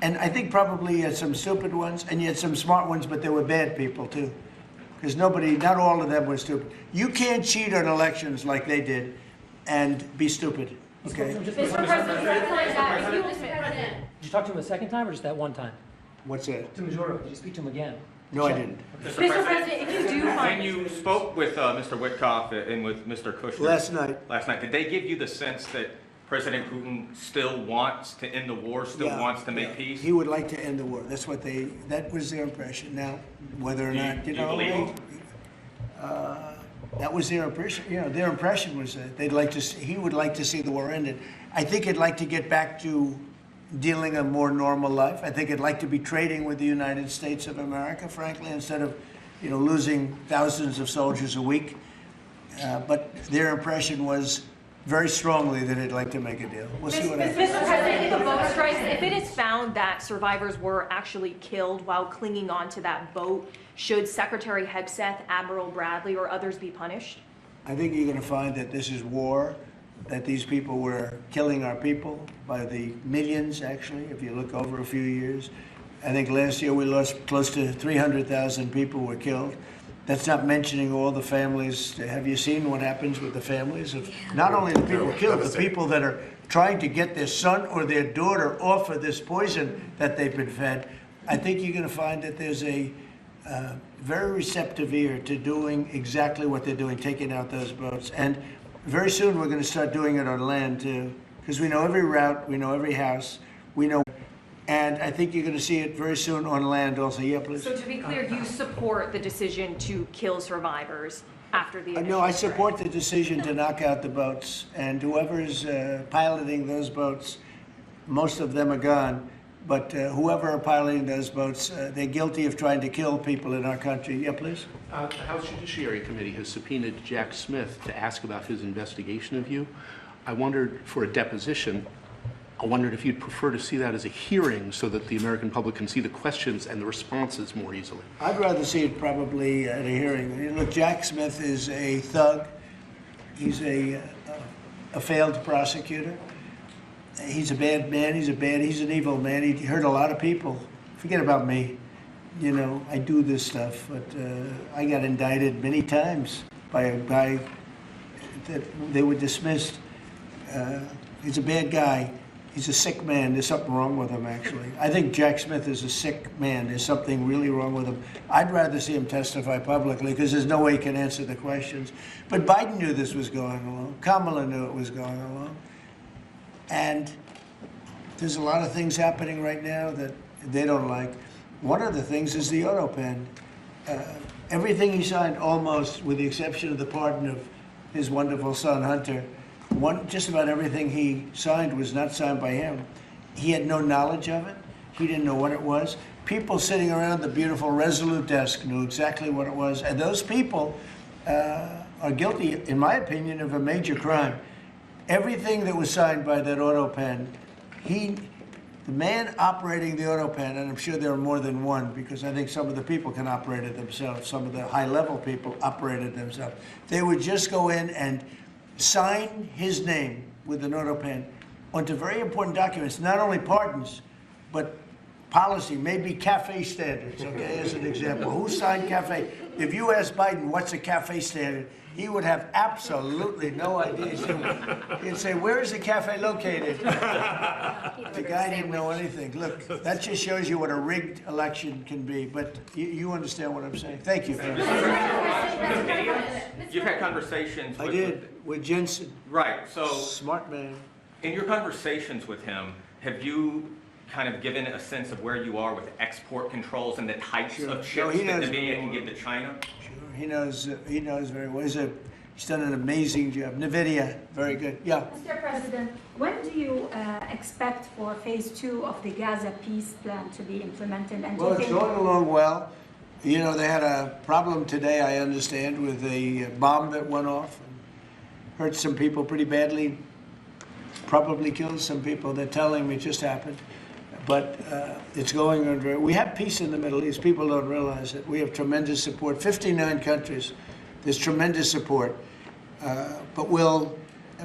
And I think probably you had some stupid ones, and you had some smart ones, but there were bad people too. Because not all of them were stupid. You can't cheat on elections like they did and be stupid, okay? Mr. President, did you talk to him a second time or just that one time? What's that? To Maduro, did you speak to him again? No, I didn't. Mr. President, if you do find... When you spoke with Mr. Witkoff and with Mr. Kushner... Last night, did they give you the sense that President Putin still wants to end the war, wants to make peace? He would like to end the war. That was their impression. Now, whether or not, do you believe him? That was their impression. You know, their impression was that he would like to see the war ended. I think he'd like to get back to dealing a more normal life. I think he'd like to be trading with the United States of America, frankly, instead of, losing thousands of soldiers a week. But their impression was very strongly that they'd like to make a deal. We'll see what happens. Mr. President, if the boat strikes, if it is found that survivors were actually killed while clinging on to that boat, should Secretary Hegseth, Admiral Bradley, or others be punished? I think you're going to find that this is war, that these people were killing our people by the millions, actually, if you look over a few years. I think last year we lost close to 300,000 people were killed. That's not mentioning all the families. Have you seen what happens with the families of not only the people killed, the people that are trying to get their son or their daughter off of this poison that they've been fed? I think you're going to find that there's a very receptive ear to doing exactly what they're doing, taking out those boats. And very soon we're going to start doing it on land too, because we know every route, we know every house, we know. And I think you're going to see it very soon on land also. Yeah, please. So to be clear, you support the decision to kill survivors after the initial No, I support the decision to knock out the boats. And whoever is piloting those boats, most of them are gone. But whoever are piloting those boats, they're guilty of trying to kill people in our country. Yeah, please. The House Judiciary Committee has subpoenaed Jack Smith to ask about his investigation of you. I wondered, for a deposition, I wondered if you'd prefer to see that as a hearing so that the American public can see the questions and the responses more easily. I'd rather see it probably at a hearing. Look, Jack Smith is a thug. He's a failed prosecutor. He's a bad man. He's an evil man. He hurt a lot of people. Forget about me. I do this stuff, but I got indicted many times by a guy that they were dismissed. He's a bad guy. He's a sick man. There's something wrong with him, actually. I think Jack Smith is a sick man. There's something really wrong with him. I'd rather see him testify publicly because there's no way he can answer the questions. But Biden knew this was going along. Kamala knew it was going along. And there's a lot of things happening right now that they don't like. One of the things is the auto pen. Everything he signed, almost, with the exception of the pardon of his wonderful son, Hunter, just about everything he signed was not signed by him. He had no knowledge of it. He didn't know what it was. People sitting around the beautiful Resolute desk knew exactly what it was. And those people are guilty, in my opinion, of a major crime. Everything that was signed by that auto pen, the man operating the auto pen, and I'm sure there are more than one, because I think some of the people can operate it themselves, some of the high-level people operate it themselves. They would just go in and sign his name with an auto pen onto very important documents, not only pardons, but policy, maybe CAFE standards, okay, as an example. Who signed CAFE? If you ask Biden what's a CAFE standard, he would have absolutely no idea. He'd say, where is the cafe located? The guy didn't know anything. Look, that just shows you what a rigged election can be, but you understand what I'm saying. Thank you. You've had conversations with... I did, with Jensen. Right, so... Smart man. In your conversations with him, have you kind of given a sense of where you are with export controls and the types of chips that NVIDIA can give to China? Sure, he knows very well. He's done an amazing job. NVIDIA, very good. Yeah. Mr. President, when do you expect for phase 2 of the Gaza peace plan to be implemented? And Well, it's going along well. You know, they had a problem today, I understand, with a bomb that went off and hurt some people pretty badly, probably killed some people. They're telling me it just happened. But it's going on very... We have peace in the Middle East. People don't realize it. We have tremendous support. 59 countries. There's tremendous support. But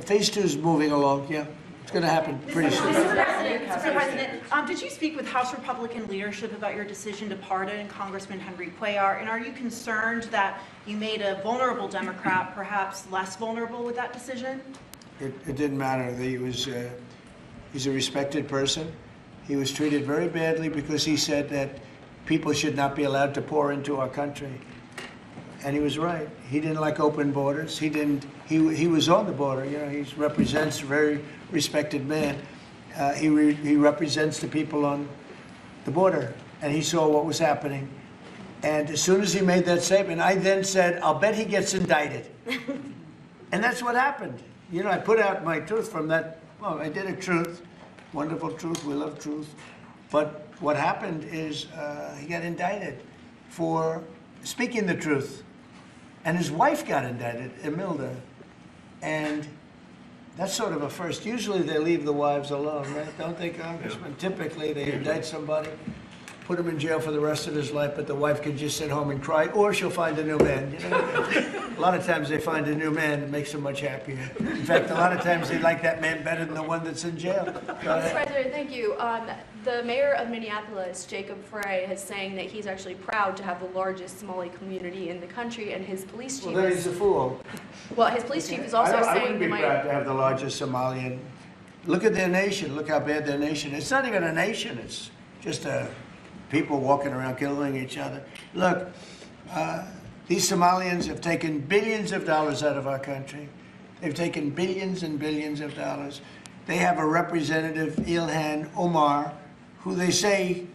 phase 2 is moving along. Yeah, it's going to happen pretty soon. Mr. President, did you speak with House Republican leadership about your decision to pardon Congressman Henry Cuellar? And are you concerned that you made a vulnerable Democrat perhaps less vulnerable with that decision? It didn't matter. He's a respected person. He was treated very badly because he said that people should not be allowed to pour into our country. And he was right. He didn't like open borders. He was on the border. You know, he represents a very respected man. He represents the people on the border, and he saw what was happening. And as soon as he made that statement, I then said, I'll bet he gets indicted. And that's what happened. You know, I put out my truth from that. Well, I did a truth. Wonderful truth. We love truth. But what happened is he got indicted for speaking the truth. And his wife got indicted, Imelda. And that's sort of a first. Usually they leave the wives alone, right? Don't they, Congressman? Typically they indict somebody, put him in jail for the rest of his life, but the wife can just sit home and cry, or she'll find a new man. You know? A lot of times they find a new man that makes them much happier. In fact, a lot of times they like that man better than the one that's in jail. Mr. President, thank you. The mayor of Minneapolis, Jacob Frey, is saying that he's actually proud to have the largest Somali community in the country, and his police chief Well, then he's a fool. Well, his police chief is also I saying wouldn't be proud to have the largest Somalian. Look at their nation. Look how bad their nation is. It's not even a nation. It's just people walking around killing each other. Look, these Somalians have taken billions of dollars out of our country. They've taken billions and billions of dollars. They have a representative, Ilhan Omar, who they say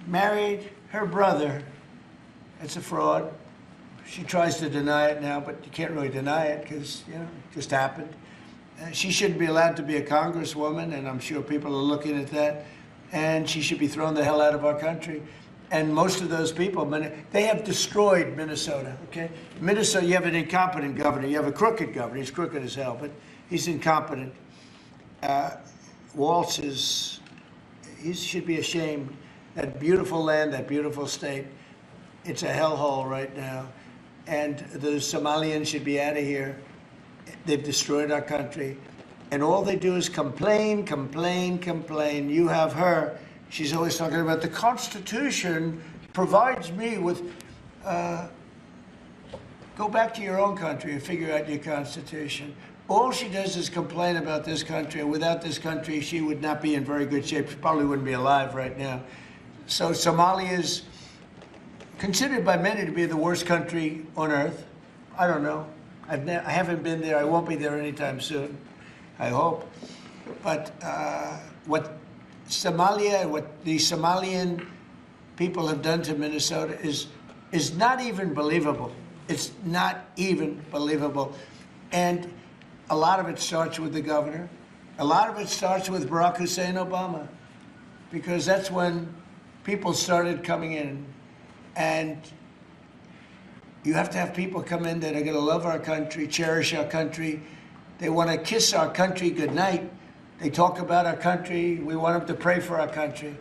married her brother. It's a fraud. She tries to deny it now, but you can't really deny it because, you know, it just happened. She shouldn't be allowed to be a congresswoman, and I'm sure people are looking at that. And she should be thrown the hell out of our country. And most of those people, they have destroyed Minnesota, okay? Minnesota, you have an incompetent governor. You have a crooked governor. He's crooked as hell, but he's incompetent. Waltz he should be ashamed. That beautiful land, that beautiful state, it's a hellhole right now. And the Somalians should be out of here. They've destroyed our country. And all they do is complain, complain, complain. You have her. She's always talking about the Constitution provides me with, go back to your own country and figure out your Constitution. All she does is complain about this country. And without this country, she would not be in very good shape. She probably wouldn't be alive right now. So Somalia is considered by many to be the worst country on earth. I don't know. I haven't been there. I won't be there anytime soon. I hope. But what the Somalian people have done to Minnesota is not even believable. It's not even believable. And a lot of it starts with the governor. A lot of it starts with Barack Hussein Obama, because that's when people started coming in. And you have to have people come in that are going to love our country, cherish our country. They want to kiss our country goodnight. They talk about our country. We want them to pray for our country.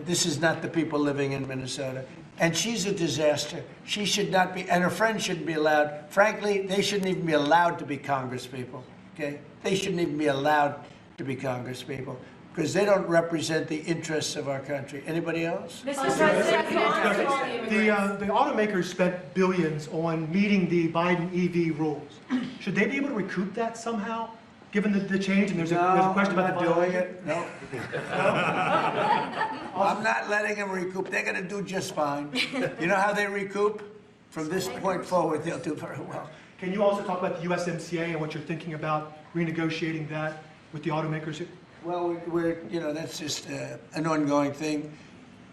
This is not the people living in Minnesota. And she's a disaster. She should not be, and her friends shouldn't be allowed. Frankly, they shouldn't even be allowed to be congresspeople, okay? They shouldn't even be allowed to be congresspeople, because they don't represent the interests of our country. Anybody else? Mr. President, the automakers spent billions on meeting the Biden EV rules. Should they be able to recoup that somehow, given the change? And there's a question about not doing it. No. I'm not letting them recoup. They're going to do just fine. You know how they recoup? From this point forward, they'll do very well. Can you also talk about the USMCA and what you're thinking about renegotiating that with the automakers? Well, that's just an ongoing thing.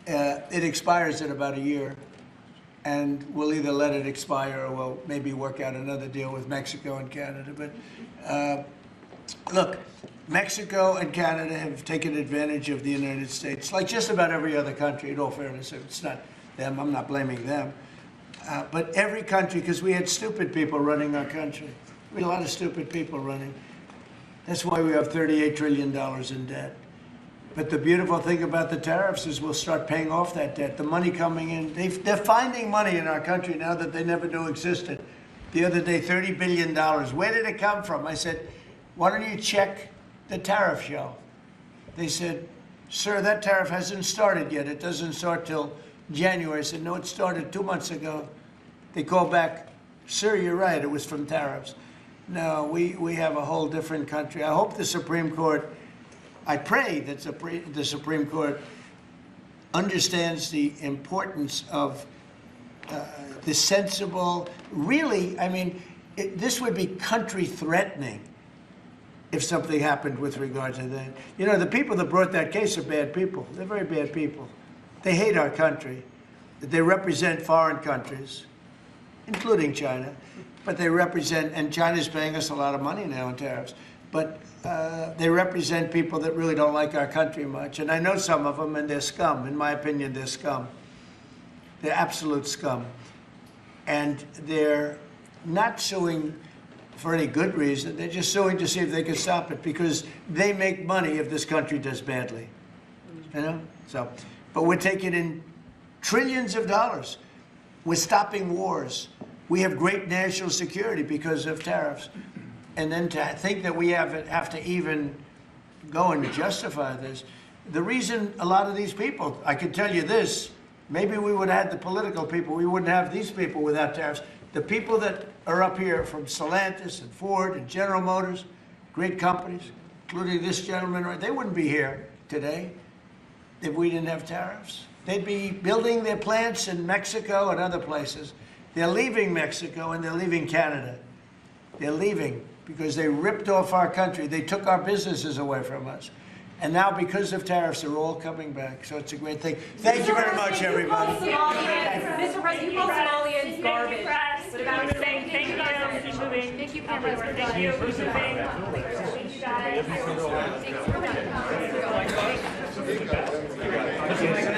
It expires in about a year, and we'll either let it expire or we'll maybe work out another deal with Mexico and Canada. But look, Mexico and Canada have taken advantage of the United States, like just about every other country, in all fairness. It's not them, I'm not blaming them. But every country, because we had stupid people running our country. We had a lot of stupid people running. That's why we have $38 trillion in debt. But the beautiful thing about the tariffs is we'll start paying off that debt. The money coming in, they're finding money in our country now that they never knew existed. The other day, $30 billion. Where did it come from? I said, why don't you check the tariff show? They said, sir, that tariff hasn't started yet. It doesn't start till January. I said, no, it started 2 months ago. They called back, sir, you're right, it was from tariffs. No, we have a whole different country. I hope the Supreme Court, I pray that the Supreme Court understands the importance of the sensible, really, I mean, this would be country threatening if something happened with regard to that. You know, the people that brought that case are bad people. They're very bad people. They hate our country. They represent foreign countries, including China. But they represent, and China's paying us a lot of money now in tariffs, but they represent people that really don't like our country much. And I know some of them, and they're scum. In my opinion, they're scum. They're absolute scum. And they're not suing for any good reason. They're just suing to see if they can stop it, because they make money if this country does badly. You know? So, but we're taking in trillions of dollars. We're stopping wars. We have great national security because of tariffs. And then to think that we have to even go and justify this. The reason a lot of these people, I can tell you this, maybe we would have had the political people, we wouldn't have these people without tariffs. The people that are up here from Stellantis and Ford and General Motors, great companies, including this gentleman, they wouldn't be here today if we didn't have tariffs. They'd be building their plants in Mexico and other places. They're leaving Mexico and they're leaving Canada. They're leaving because they ripped off our country. They took our businesses away from us. And now, because of tariffs, they're all coming back. So it's a great thing. Thank you very much, everybody. Mr. President, you call Somalians garbage. What about saying thank you, keep moving. Thank you, cameras. Thank you, keep moving. Thank you, guys.